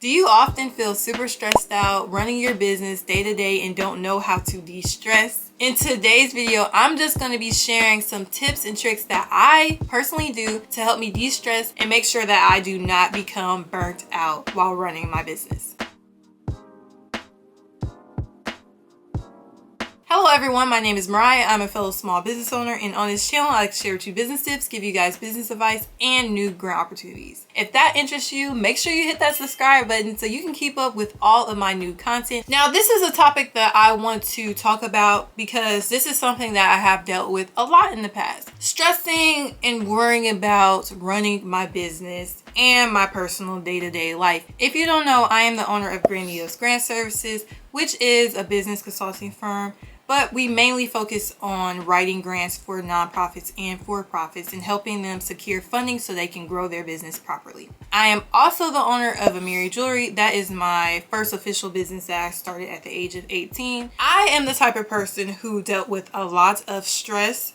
Do you often feel super stressed out running your business day to day and don't know how to de-stress? In today's video, I'm just going to be sharing some tips and tricks that I personally do to help me de-stress and make sure that I do not become burnt out while running my business. Hello everyone, my name is Mariah. I'm a fellow small business owner, and on this channel I like to share with you business tips, give you guys business advice, and new grant opportunities. If that interests you, make sure you hit that subscribe button so you can keep up with all of my new content. Now, this is a topic that I want to talk about because this is something that I have dealt with a lot in the past. Stressing and worrying about running my business and my personal day-to-day life. If you don't know, I am the owner of Grant Services, which is a business consulting firm, but we mainly focus on writing grants for nonprofits and for-profits and helping them secure funding so they can grow their business properly. I am also the owner of Amiri Jewelry. That is my first official business that I started at the age of 18. I am the type of person who dealt with a lot of stress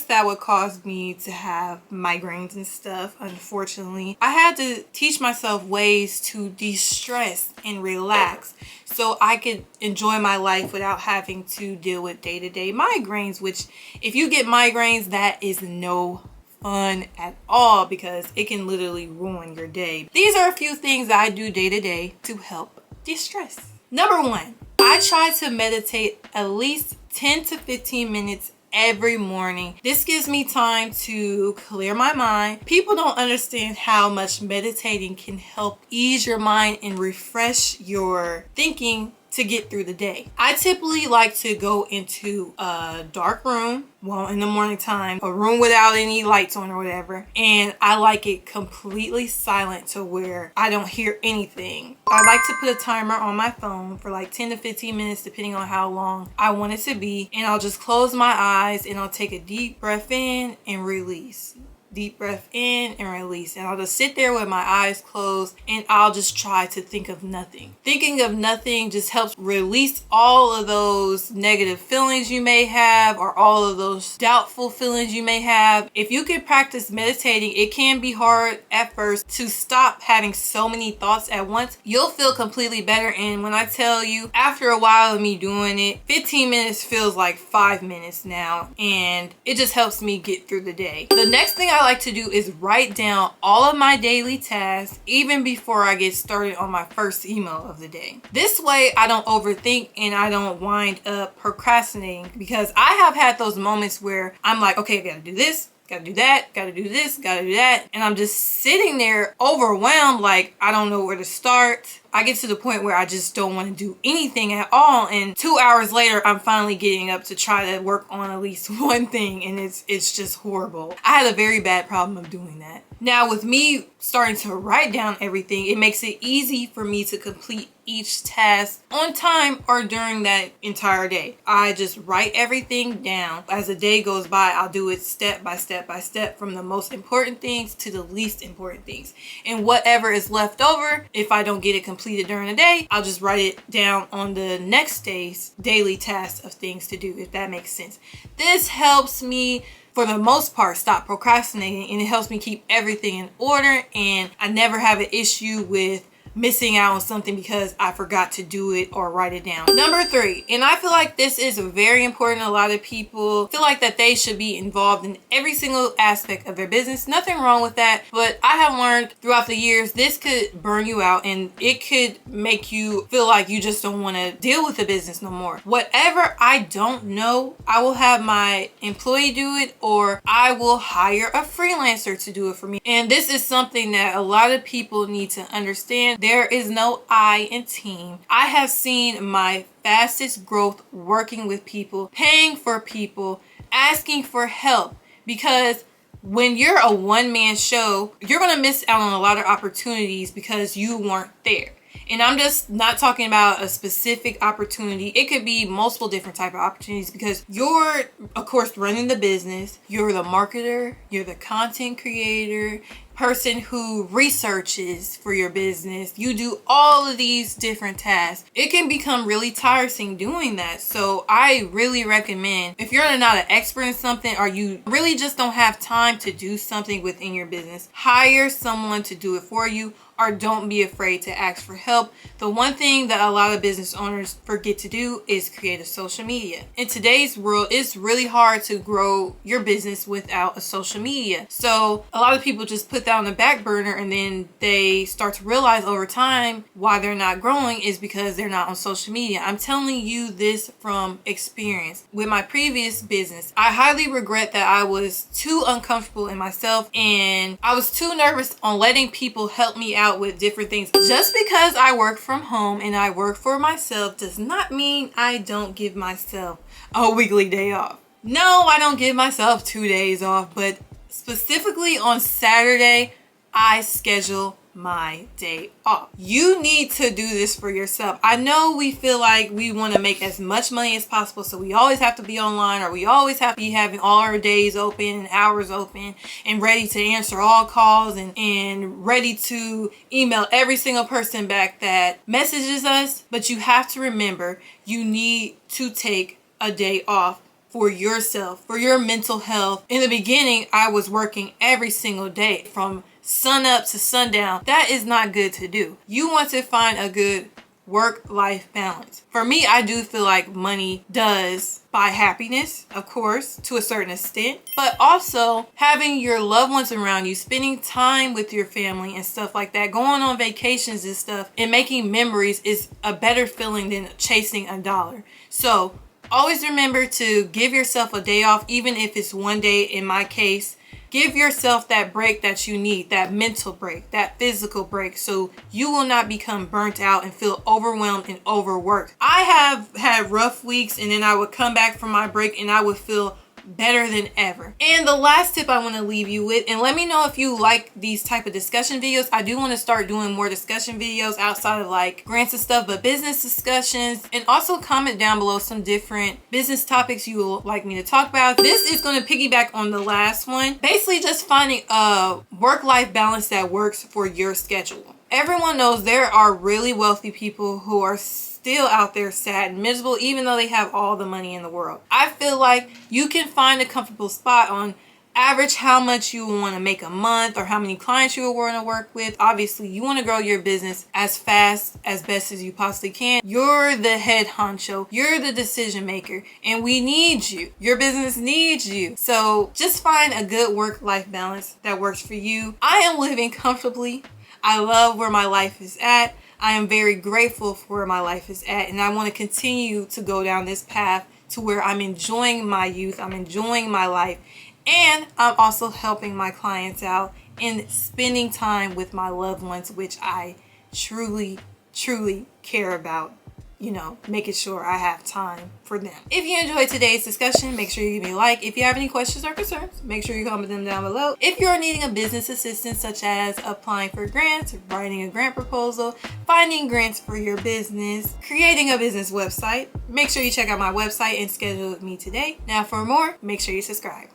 that would cause me to have migraines and stuff. Unfortunately, I had to teach myself ways to de-stress and relax so I could enjoy my life without having to deal with day-to-day migraines, which if you get migraines, that is no fun at all because it can literally ruin your day. These are a few things that I do day to day to help de-stress. Number one, I try to meditate at least 10 to 15 minutes every morning. This gives me time to clear my mind. People don't understand how much meditating can help ease your mind and refresh your thinking to get through the day. I typically like to go into a dark room, well, in the morning time, a room without any lights on or whatever, and I like it completely silent to where I don't hear anything. I like to put a timer on my phone for like 10 to 15 minutes depending on how long I want it to be, and I'll just close my eyes and I'll take a deep breath in and release. Deep breath in and release, and I'll just sit there with my eyes closed and I'll just try to think of nothing. Thinking of nothing just helps release all of those negative feelings you may have or all of those doubtful feelings you may have. If you can practice meditating, it can be hard at first to stop having so many thoughts at once. You'll feel completely better, and when I tell you, after a while of me doing it, 15 minutes feels like 5 minutes now, and it just helps me get through the day. The next thing I like to do is write down all of my daily tasks even before I get started on my first email of the day. This way I don't overthink and I don't wind up procrastinating, because I have had those moments where I'm like, okay, I gotta do this, gotta do that, gotta do this, gotta do that, and I'm just sitting there overwhelmed, like I don't know where to start. I get to the point where I just don't want to do anything at all, and 2 hours later I'm finally getting up to try to work on at least one thing, and it's just horrible. I had a very bad problem of doing that. Now, with me starting to write down everything, it makes it easy for me to complete each task on time or during that entire day. I just write everything down. As the day goes by, I'll do it step by step by step, from the most important things to the least important things. And whatever is left over, if I don't get it completed during the day, I'll just write it down on the next day's daily tasks of things to do, if that makes sense. This helps me, for the most part, stop procrastinating, and it helps me keep everything in order, and I never have an issue with missing out on something because I forgot to do it or write it down. Number 3, and I feel like this is very important. A lot of people feel like that they should be involved in every single aspect of their business. Nothing wrong with that, but I have learned throughout the years this could burn you out, and it could make you feel like you just don't want to deal with the business no more. Whatever I don't know, I will have my employee do it, or I will hire a freelancer to do it for me. And this is something that a lot of people need to understand. There is no I in team. I have seen my fastest growth working with people, paying for people, asking for help, because when you're a one-man show, you're going to miss out on a lot of opportunities because you weren't there. And I'm just not talking about a specific opportunity. It could be multiple different type of opportunities, because you're, of course, running the business. You're the marketer. You're the content creator, person who researches for your business. You do all of these different tasks. It can become really tiresome doing that. So I really recommend, if you're not an expert in something, or you really just don't have time to do something within your business, hire someone to do it for you, or don't be afraid to ask for help. The one thing that a lot of business owners forget to do is create a social media. In today's world, it's really hard to grow your business without a social media. So a lot of people just put that on the back burner, and then they start to realize over time why they're not growing is because they're not on social media. I'm telling you this from experience. With my previous business, I highly regret that I was too uncomfortable in myself, and I was too nervous on letting people help me out with different things. Just because I work from home and I work for myself does not mean I don't give myself a weekly day off. No, I don't give myself 2 days off, but specifically on Saturday, I schedule my day off. You need to do this for yourself. I know we feel like we want to make as much money as possible, so we always have to be online, or we always have to be having all our days open and hours open and ready to answer all calls and ready to email every single person back that messages us. But you have to remember, you need to take a day off for yourself, for your mental health. In the beginning, I was working every single day from sun up to sundown. That is not good to do. You want to find a good work-life balance. For me, I do feel like money does buy happiness, of course, to a certain extent, but also having your loved ones around you, spending time with your family and stuff like that, going on vacations and stuff, and making memories is a better feeling than chasing a dollar. So always remember to give yourself a day off, even if it's one day. In my case, give yourself that break that you need, that mental break, that physical break, so you will not become burnt out and feel overwhelmed and overworked. I have had rough weeks, and then I would come back from my break and I would feel better than ever. And the last tip I want to leave you with, and let me know if you like these type of discussion videos. I do want to start doing more discussion videos outside of like grants and stuff, but business discussions. And also comment down below some different business topics you would like me to talk about. This is going to piggyback on the last one. Basically just finding a work-life balance that works for your schedule. Everyone knows there are really wealthy people who are still out there sad and miserable, even though they have all the money in the world. I feel like you can find a comfortable spot on average how much you want to make a month or how many clients you want to work with. Obviously, you want to grow your business as fast, as best as you possibly can. You're the head honcho. You're the decision maker, and we need you. Your business needs you. So just find a good work-life balance that works for you. I am living comfortably. I love where my life is at. I am very grateful for where my life is at, and I want to continue to go down this path to where I'm enjoying my youth, I'm enjoying my life, and I'm also helping my clients out and spending time with my loved ones, which I truly, truly care about. You know, making sure I have time for them. If you enjoyed today's discussion, make sure you give me a like. If you have any questions or concerns, make sure you comment them down below. If you're needing a business assistance, such as applying for grants, writing a grant proposal, finding grants for your business, creating a business website, make sure you check out my website and schedule with me today. Now for more, make sure you subscribe.